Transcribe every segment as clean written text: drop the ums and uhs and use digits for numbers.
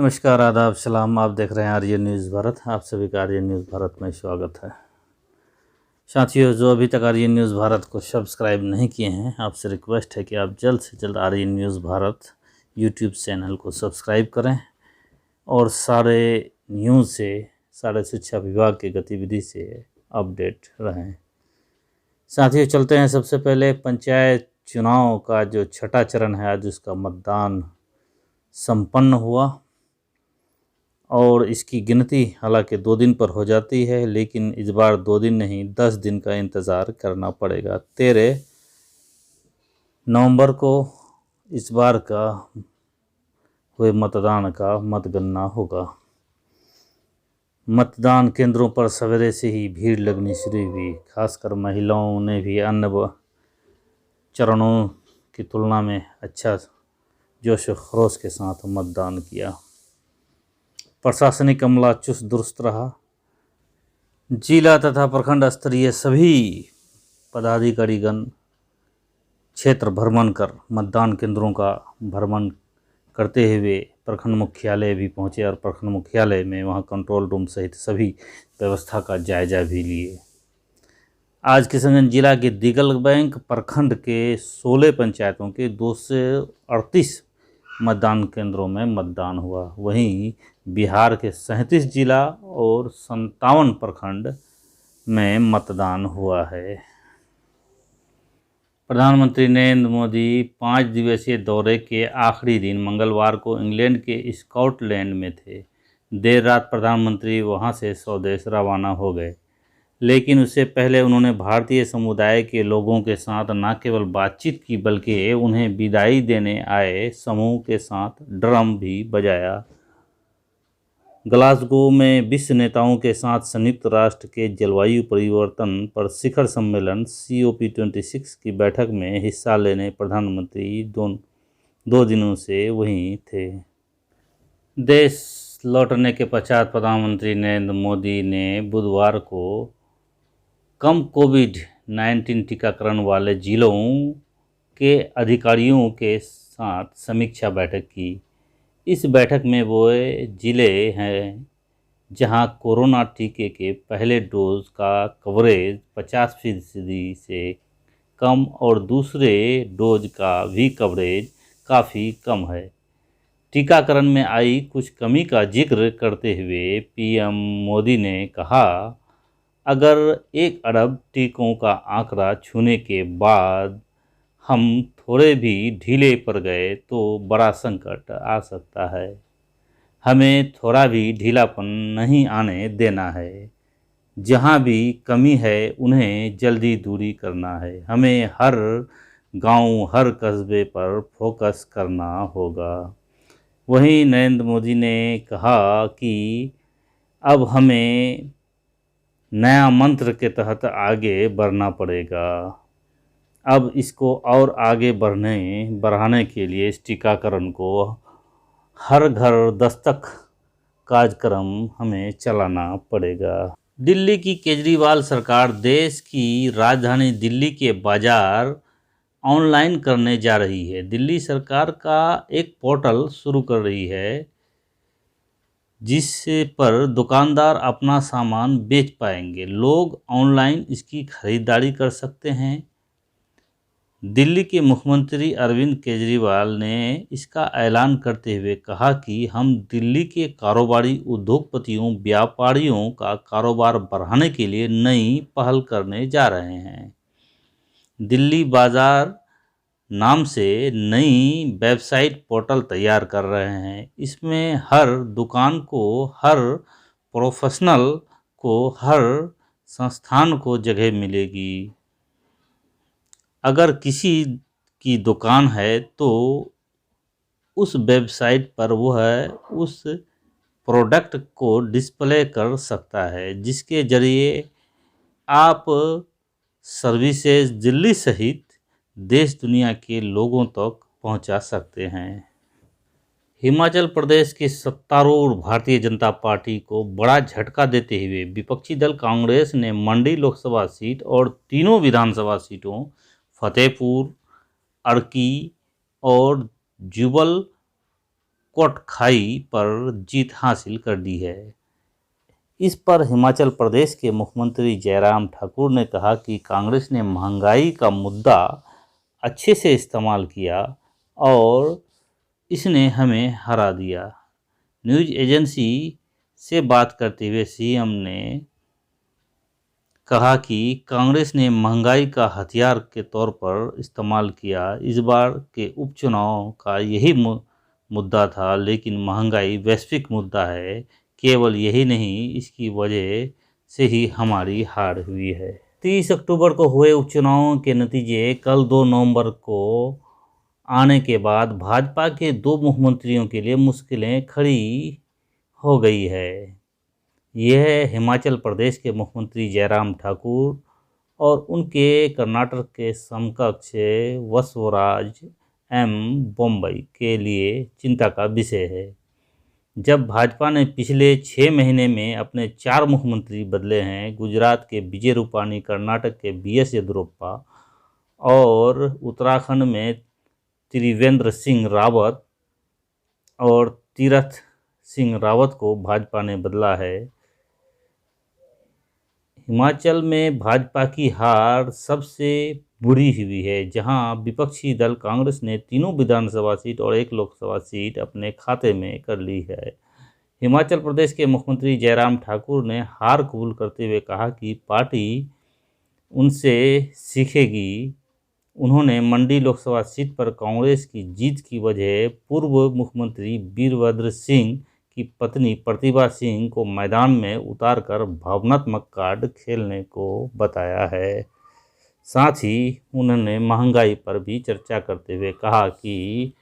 नमस्कार, आदाब, सलाम। आप देख रहे हैं आर्य न्यूज़ भारत। आप सभी का आर्य न्यूज़ भारत में स्वागत है। साथियों, जो अभी तक आर्य न्यूज़ भारत को सब्सक्राइब नहीं किए हैं, आपसे रिक्वेस्ट है कि आप जल्द से जल्द आर्य न्यूज़ भारत यूट्यूब चैनल को सब्सक्राइब करें और सारे न्यूज़ से, सारे शिक्षा विभाग की गतिविधि से अपडेट रहें। साथियों, चलते हैं सबसे पहले पंचायत चुनाव का जो छठा चरण है, आज उसका मतदान संपन्न हुआ और इसकी गिनती हालांकि 2 दिन पर हो जाती है, लेकिन इस बार 2 दिन नहीं 10 दिन का इंतज़ार करना पड़ेगा। 13 नवंबर को इस बार का हुए मतदान का मतगणना होगा। मतदान केंद्रों पर सवेरे से ही भीड़ लगनी शुरू हुई। खासकर महिलाओं ने भी अन्य चरणों की तुलना में अच्छा जोश व खरोश के साथ मतदान किया। प्रशासनिक अमला चुस्त दुरुस्त रहा। जिला तथा प्रखंड स्तरीय सभी पदाधिकारीगण क्षेत्र भ्रमण कर मतदान केंद्रों का भ्रमण करते हुए प्रखंड मुख्यालय भी पहुंचे और प्रखंड मुख्यालय में वहां कंट्रोल रूम सहित सभी व्यवस्था का जायजा भी लिए। आज किशनगंज जिला के दिगल बैंक प्रखंड के 16 पंचायतों के 238 मतदान केंद्रों में मतदान हुआ। वहीं बिहार के 37 जिला और 57 प्रखंड में मतदान हुआ है। प्रधानमंत्री नरेंद्र मोदी 5 दिवसीय दौरे के आखिरी दिन मंगलवार को इंग्लैंड के स्कॉटलैंड में थे। देर रात प्रधानमंत्री वहां से स्वदेश रवाना हो गए, लेकिन उससे पहले उन्होंने भारतीय समुदाय के लोगों के साथ न केवल बातचीत की बल्कि उन्हें विदाई देने आए समूह के साथ ड्रम भी बजाया। ग्लासगो में विश्व नेताओं के साथ संयुक्त राष्ट्र के जलवायु परिवर्तन पर शिखर सम्मेलन COP26 की बैठक में हिस्सा लेने प्रधानमंत्री दो दिनों से वहीं थे। देश लौटने के पश्चात प्रधानमंत्री नरेंद्र मोदी ने बुधवार को कम कोविड-19 टीकाकरण वाले जिलों के अधिकारियों के साथ समीक्षा बैठक की। इस बैठक में वो जिले हैं जहां कोरोना टीके के पहले डोज का कवरेज 50% से कम और दूसरे डोज का भी कवरेज काफ़ी कम है। टीकाकरण में आई कुछ कमी का जिक्र करते हुए PM मोदी ने कहा, अगर 1 अरब टीकों का आंकड़ा छूने के बाद हम थोड़े भी ढीले पड़ गए तो बड़ा संकट आ सकता है। हमें थोड़ा भी ढीलापन नहीं आने देना है। जहां भी कमी है उन्हें जल्दी दूरी करना है। हमें हर गांव, हर कस्बे पर फोकस करना होगा। वहीं नरेंद्र मोदी ने कहा कि अब हमें नया मंत्र के तहत आगे बढ़ना पड़ेगा। अब इसको और आगे बढ़ाने के लिए इस टीकाकरण को हर घर दस्तक कार्यक्रम हमें चलाना पड़ेगा। दिल्ली की केजरीवाल सरकार देश की राजधानी दिल्ली के बाजार ऑनलाइन करने जा रही है। दिल्ली सरकार का एक पोर्टल शुरू कर रही है जिस पर दुकानदार अपना सामान बेच पाएंगे। लोग ऑनलाइन इसकी खरीदारी कर सकते हैं। दिल्ली के मुख्यमंत्री अरविंद केजरीवाल ने इसका ऐलान करते हुए कहा कि हम दिल्ली के कारोबारी उद्योगपतियों, व्यापारियों का कारोबार बढ़ाने के लिए नई पहल करने जा रहे हैं। दिल्ली बाजार नाम से नई वेबसाइट पोर्टल तैयार कर रहे हैं। इसमें हर दुकान को, हर प्रोफेशनल को, हर संस्थान को जगह मिलेगी। अगर किसी की दुकान है तो उस वेबसाइट पर वह उस प्रोडक्ट को डिस्प्ले कर सकता है, जिसके जरिए आप सर्विसेज दिल्ली सहित देश दुनिया के लोगों तक पहुंचा सकते हैं। हिमाचल प्रदेश की सत्तारूढ़ भारतीय जनता पार्टी को बड़ा झटका देते हुए विपक्षी दल कांग्रेस ने मंडी लोकसभा सीट और तीनों विधानसभा सीटों फतेहपुर, अर्की और जुब्बल कोटखाई पर जीत हासिल कर दी है। इस पर हिमाचल प्रदेश के मुख्यमंत्री जयराम ठाकुर ने कहा कि कांग्रेस ने महंगाई का मुद्दा अच्छे से इस्तेमाल किया और इसने हमें हरा दिया। न्यूज़ एजेंसी से बात करते हुए सीएम ने कहा कि कांग्रेस ने महंगाई का हथियार के तौर पर इस्तेमाल किया। इस बार के उपचुनाव का यही मुद्दा था, लेकिन महंगाई वैश्विक मुद्दा है। केवल यही नहीं, इसकी वजह से ही हमारी हार हुई है। 30 अक्टूबर को हुए उपचुनाव के नतीजे कल 2 नवंबर को आने के बाद भाजपा के 2 मुख्यमंत्रियों के लिए मुश्किलें खड़ी हो गई है। यह हिमाचल प्रदेश के मुख्यमंत्री जयराम ठाकुर और उनके कर्नाटक के समकक्ष वसुंधरा बोम्मई के लिए चिंता का विषय है। जब भाजपा ने पिछले 6 महीने में अपने 4 मुख्यमंत्री बदले हैं, गुजरात के विजय रूपाणी, कर्नाटक के बीएस येदियुरप्पा और उत्तराखंड में त्रिवेंद्र सिंह रावत और तीरथ सिंह रावत को भाजपा ने बदला है। हिमाचल में भाजपा की हार सबसे बुरी हुई है, जहां विपक्षी दल कांग्रेस ने 3 विधानसभा सीट और 1 लोकसभा सीट अपने खाते में कर ली है। हिमाचल प्रदेश के मुख्यमंत्री जयराम ठाकुर ने हार कबूल करते हुए कहा कि पार्टी उनसे सीखेगी। उन्होंने मंडी लोकसभा सीट पर कांग्रेस की जीत की वजह पूर्व मुख्यमंत्री वीरभद्र सिंह की पत्नी प्रतिभा सिंह को मैदान में उतारकर भावनात्मक कार्ड खेलने को बताया है। साथ ही उन्होंने महंगाई पर भी चर्चा करते हुए कहा कि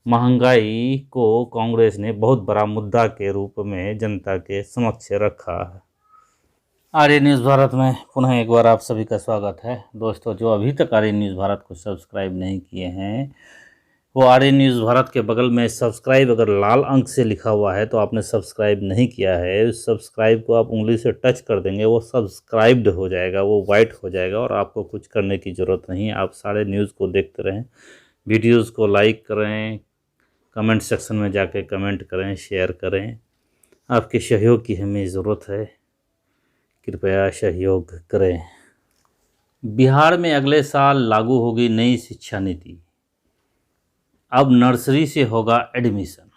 महंगाई को कांग्रेस ने बहुत बड़ा मुद्दा के रूप में जनता के समक्ष रखा है। आर्य न्यूज़ भारत में पुनः एक बार आप सभी का स्वागत है। दोस्तों, जो अभी तक आर्य न्यूज़ भारत को सब्सक्राइब नहीं किए हैं, वो आर्य न्यूज़ भारत के बगल में सब्सक्राइब अगर लाल अंक से लिखा हुआ है तो आपने सब्सक्राइब नहीं किया है, उस सब्सक्राइब को आप उंगली से टच कर देंगे, वो सब्सक्राइब्ड हो जाएगा, वो वाइट हो जाएगा और आपको कुछ करने की ज़रूरत नहीं है। आप सारे न्यूज़ को देखते रहें, वीडियोज़ को लाइक करें, कमेंट सेक्शन में जाके कमेंट करें, शेयर करें। आपके सहयोग की हमें ज़रूरत है, कृपया सहयोग करें। बिहार में अगले साल लागू होगी नई शिक्षा नीति। अब नर्सरी से होगा एडमिशन।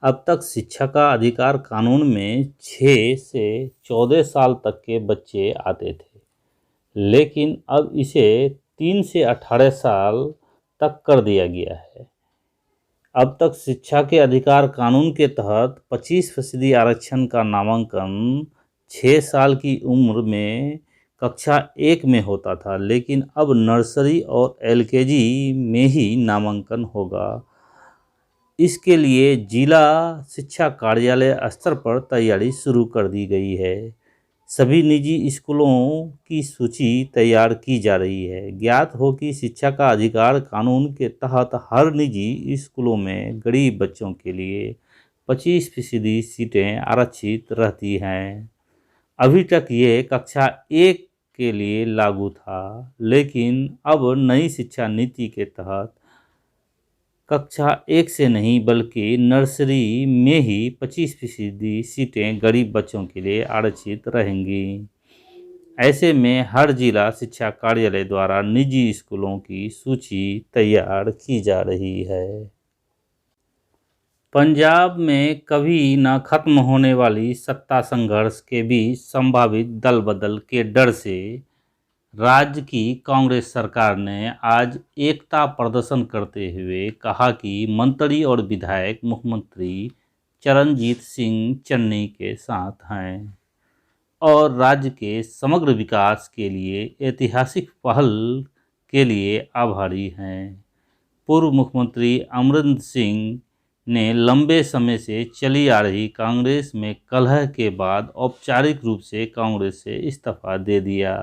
अब तक शिक्षा का अधिकार कानून में 6 से 14 साल तक के बच्चे आते थे, लेकिन अब इसे 3 से 18 साल तक कर दिया गया है। अब तक शिक्षा के अधिकार कानून के तहत 25% आरक्षण का नामांकन 6 साल की उम्र में कक्षा 1 में होता था, लेकिन अब नर्सरी और एलकेजी में ही नामांकन होगा। इसके लिए जिला शिक्षा कार्यालय स्तर पर तैयारी शुरू कर दी गई है। सभी निजी स्कूलों की सूची तैयार की जा रही है। ज्ञात हो कि शिक्षा का अधिकार कानून के तहत हर निजी स्कूलों में गरीब बच्चों के लिए 25% सीटें आरक्षित रहती हैं। अभी तक ये कक्षा 1 के लिए लागू था, लेकिन अब नई शिक्षा नीति के तहत कक्षा 1 से नहीं बल्कि नर्सरी में ही 25% सीटें गरीब बच्चों के लिए आरक्षित रहेंगी। ऐसे में हर जिला शिक्षा कार्यालय द्वारा निजी स्कूलों की सूची तैयार की जा रही है। पंजाब में कभी न खत्म होने वाली सत्ता संघर्ष के बीच संभावित दल बदल के डर से राज्य की कांग्रेस सरकार ने आज एकता प्रदर्शन करते हुए कहा कि मंत्री और विधायक मुख्यमंत्री चरणजीत सिंह चन्नी के साथ हैं और राज्य के समग्र विकास के लिए ऐतिहासिक पहल के लिए आभारी हैं। पूर्व मुख्यमंत्री अमरिंदर सिंह ने लंबे समय से चली आ रही कांग्रेस में कलह के बाद औपचारिक रूप से कांग्रेस से इस्तीफा दे दिया।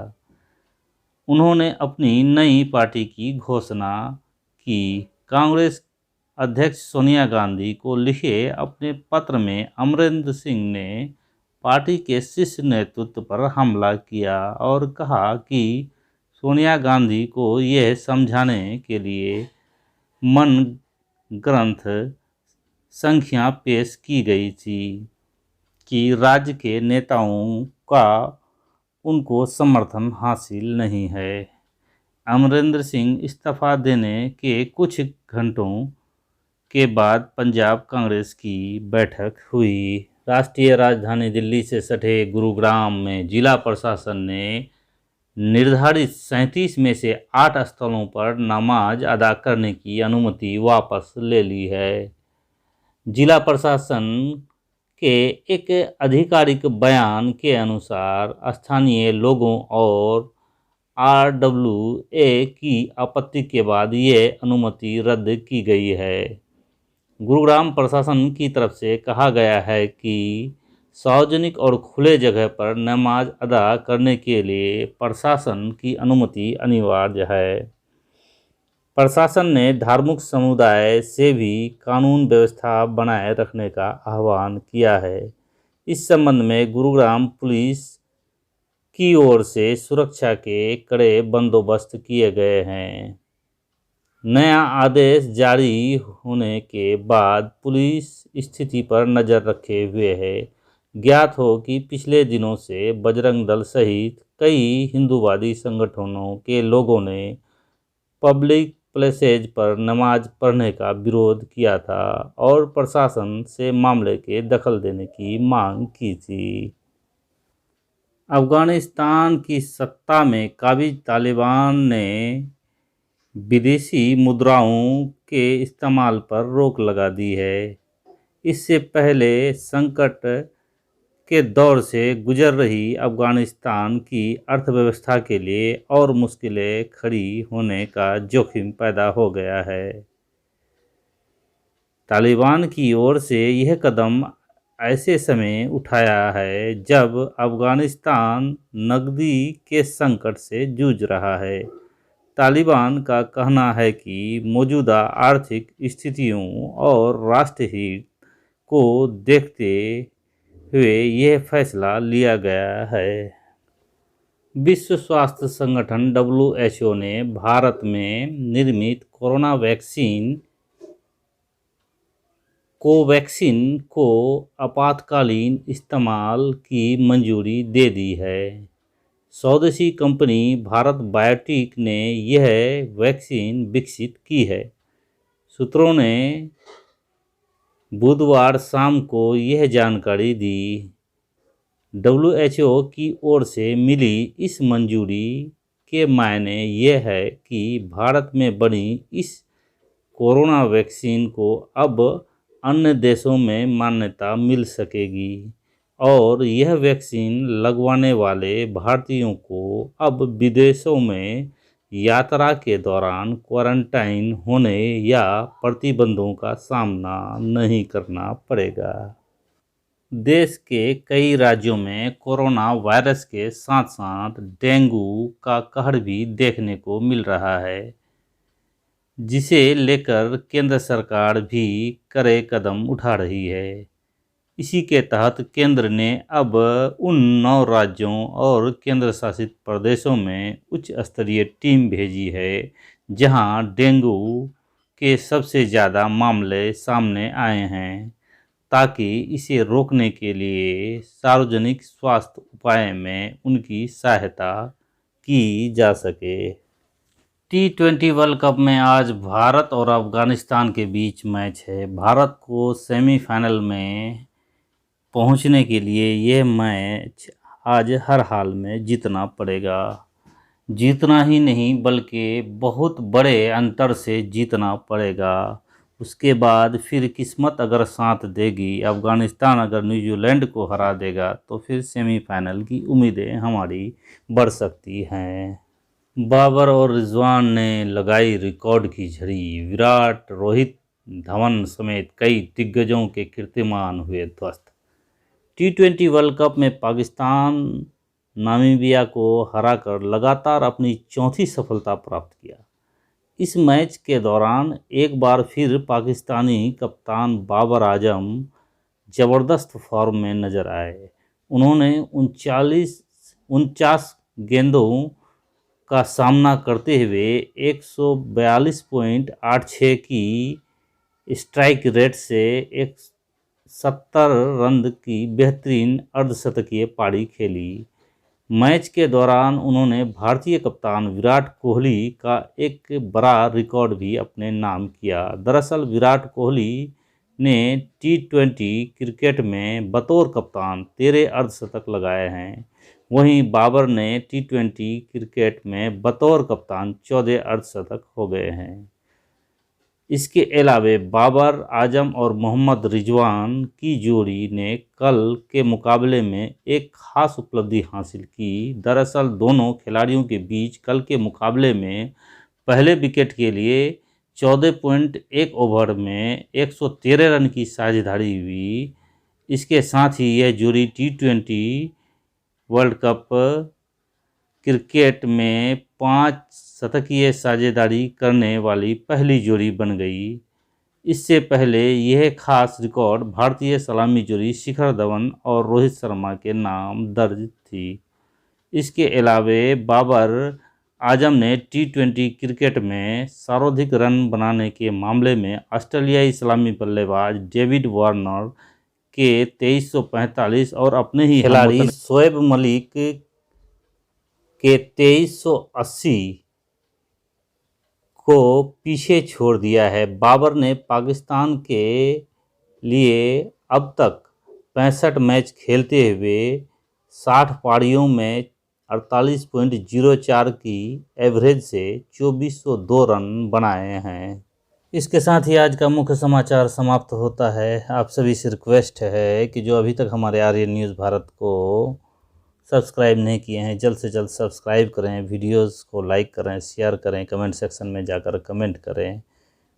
उन्होंने अपनी नई पार्टी की घोषणा की। कांग्रेस अध्यक्ष सोनिया गांधी को लिखे अपने पत्र में अमरिंदर सिंह ने पार्टी के शीर्ष नेतृत्व पर हमला किया और कहा कि सोनिया गांधी को यह समझाने के लिए मन ग्रंथ संख्या पेश की गई थी कि राज्य के नेताओं का उनको समर्थन हासिल नहीं है। अमरिंदर सिंह इस्तीफा देने के कुछ घंटों के बाद पंजाब कांग्रेस की बैठक हुई। राष्ट्रीय राजधानी दिल्ली से सटे गुरुग्राम में जिला प्रशासन ने निर्धारित 37 में से 8 स्थलों पर नमाज अदा करने की अनुमति वापस ले ली है। जिला प्रशासन के एक आधिकारिक बयान के अनुसार स्थानीय लोगों और RWA की आपत्ति के बाद ये अनुमति रद्द की गई है। गुरुग्राम प्रशासन की तरफ से कहा गया है कि सार्वजनिक और खुले जगह पर नमाज अदा करने के लिए प्रशासन की अनुमति अनिवार्य है। प्रशासन ने धार्मिक समुदाय से भी कानून व्यवस्था बनाए रखने का आह्वान किया है। इस संबंध में गुरुग्राम पुलिस की ओर से सुरक्षा के कड़े बंदोबस्त किए गए हैं। नया आदेश जारी होने के बाद पुलिस स्थिति पर नज़र रखे हुए है। ज्ञात हो कि पिछले दिनों से बजरंग दल सहित कई हिंदूवादी संगठनों के लोगों ने पब्लिक प्लेसेज पर नमाज पढ़ने का विरोध किया था और प्रशासन से मामले के दखल देने की मांग की थी। अफगानिस्तान की सत्ता में काबिज तालिबान ने विदेशी मुद्राओं के इस्तेमाल पर रोक लगा दी है। इससे पहले संकट के दौर से गुजर रही अफगानिस्तान की अर्थव्यवस्था के लिए और मुश्किलें खड़ी होने का जोखिम पैदा हो गया है। तालिबान की ओर से यह कदम ऐसे समय उठाया है जब अफगानिस्तान नकदी के संकट से जूझ रहा है। तालिबान का कहना है कि मौजूदा आर्थिक स्थितियों और राष्ट्रहित को देखते हुए यह फैसला लिया गया है। विश्व स्वास्थ्य संगठन WHO ने भारत में निर्मित कोरोना वैक्सीन कोवैक्सीन को आपातकालीन इस्तेमाल की मंजूरी दे दी है। स्वदेशी कंपनी भारत बायोटेक ने यह वैक्सीन विकसित की है। सूत्रों ने बुधवार शाम को यह जानकारी दी। WHO की ओर से मिली इस मंजूरी के मायने यह है कि भारत में बनी इस कोरोना वैक्सीन को अब अन्य देशों में मान्यता मिल सकेगी और यह वैक्सीन लगवाने वाले भारतीयों को अब विदेशों में यात्रा के दौरान क्वारंटाइन होने या प्रतिबंधों का सामना नहीं करना पड़ेगा। देश के कई राज्यों में कोरोना वायरस के साथ साथ डेंगू का कहर भी देखने को मिल रहा है, जिसे लेकर केंद्र सरकार भी कड़े कदम उठा रही है। इसी के तहत केंद्र ने अब उन 9 राज्यों और केंद्र शासित प्रदेशों में उच्च स्तरीय टीम भेजी है जहां डेंगू के सबसे ज़्यादा मामले सामने आए हैं, ताकि इसे रोकने के लिए सार्वजनिक स्वास्थ्य उपाय में उनकी सहायता की जा सके। T20 वर्ल्ड कप में आज भारत और अफगानिस्तान के बीच मैच है। भारत को सेमीफाइनल में पहुंचने के लिए यह मैच आज हर हाल में जीतना पड़ेगा। जीतना ही नहीं बल्कि बहुत बड़े अंतर से जीतना पड़ेगा। उसके बाद फिर किस्मत अगर साथ देगी, अफगानिस्तान अगर न्यूजीलैंड को हरा देगा तो फिर सेमीफाइनल की उम्मीदें हमारी बढ़ सकती हैं। बाबर और रिजवान ने लगाई रिकॉर्ड की झड़ी। विराट, रोहित, धवन समेत कई दिग्गजों के कीर्तिमान हुए ध्वस्त। T20 वर्ल्ड कप में पाकिस्तान नामीबिया को हराकर लगातार अपनी चौथी सफलता प्राप्त किया। इस मैच के दौरान एक बार फिर पाकिस्तानी कप्तान बाबर आजम ज़बरदस्त फॉर्म में नजर आए। उन्होंने 49 गेंदों का सामना करते हुए 142.86 की स्ट्राइक रेट से 170 रन की बेहतरीन अर्धशतकीय पारी खेली। मैच के दौरान उन्होंने भारतीय कप्तान विराट कोहली का एक बड़ा रिकॉर्ड भी अपने नाम किया। दरअसल विराट कोहली ने T20 क्रिकेट में बतौर कप्तान 13 अर्धशतक लगाए हैं, वहीं बाबर ने T20 क्रिकेट में बतौर कप्तान 14 अर्धशतक हो गए हैं। इसके अलावा बाबर आजम और मोहम्मद रिजवान की जोड़ी ने कल के मुकाबले में एक खास उपलब्धि हासिल की। दरअसल दोनों खिलाड़ियों के बीच कल के मुकाबले में पहले विकेट के लिए 14.1 ओवर में 113 रन की साझेदारी हुई। इसके साथ ही यह जोड़ी T20 वर्ल्ड कप क्रिकेट में 5 शतकीय साझेदारी करने वाली पहली जोड़ी बन गई। इससे पहले यह खास रिकॉर्ड भारतीय सलामी जोड़ी शिखर धवन और रोहित शर्मा के नाम दर्ज थी। इसके अलावा बाबर आजम ने T20 क्रिकेट में सर्वाधिक रन बनाने के मामले में ऑस्ट्रेलियाई सलामी बल्लेबाज डेविड वार्नर के 2345 और अपने ही खिलाड़ी शोएब मलिक के 2380 को पीछे छोड़ दिया है। बाबर ने पाकिस्तान के लिए अब तक 65 मैच खेलते हुए 60 पारियों में 48.04 की एवरेज से 2402 रन बनाए हैं। इसके साथ ही आज का मुख्य समाचार समाप्त होता है। आप सभी से रिक्वेस्ट है कि जो अभी तक हमारे आर्यन न्यूज़ भारत को सब्सक्राइब नहीं किए हैं, जल्द से जल्द सब्सक्राइब करें, वीडियोस को लाइक करें, शेयर करें, कमेंट सेक्शन में जाकर कमेंट करें।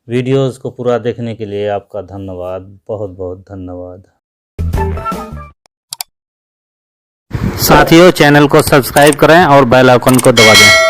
वीडियोस को पूरा देखने के लिए आपका धन्यवाद, बहुत बहुत धन्यवाद। साथियों, चैनल को सब्सक्राइब करें और बेल आइकन को दबा दें।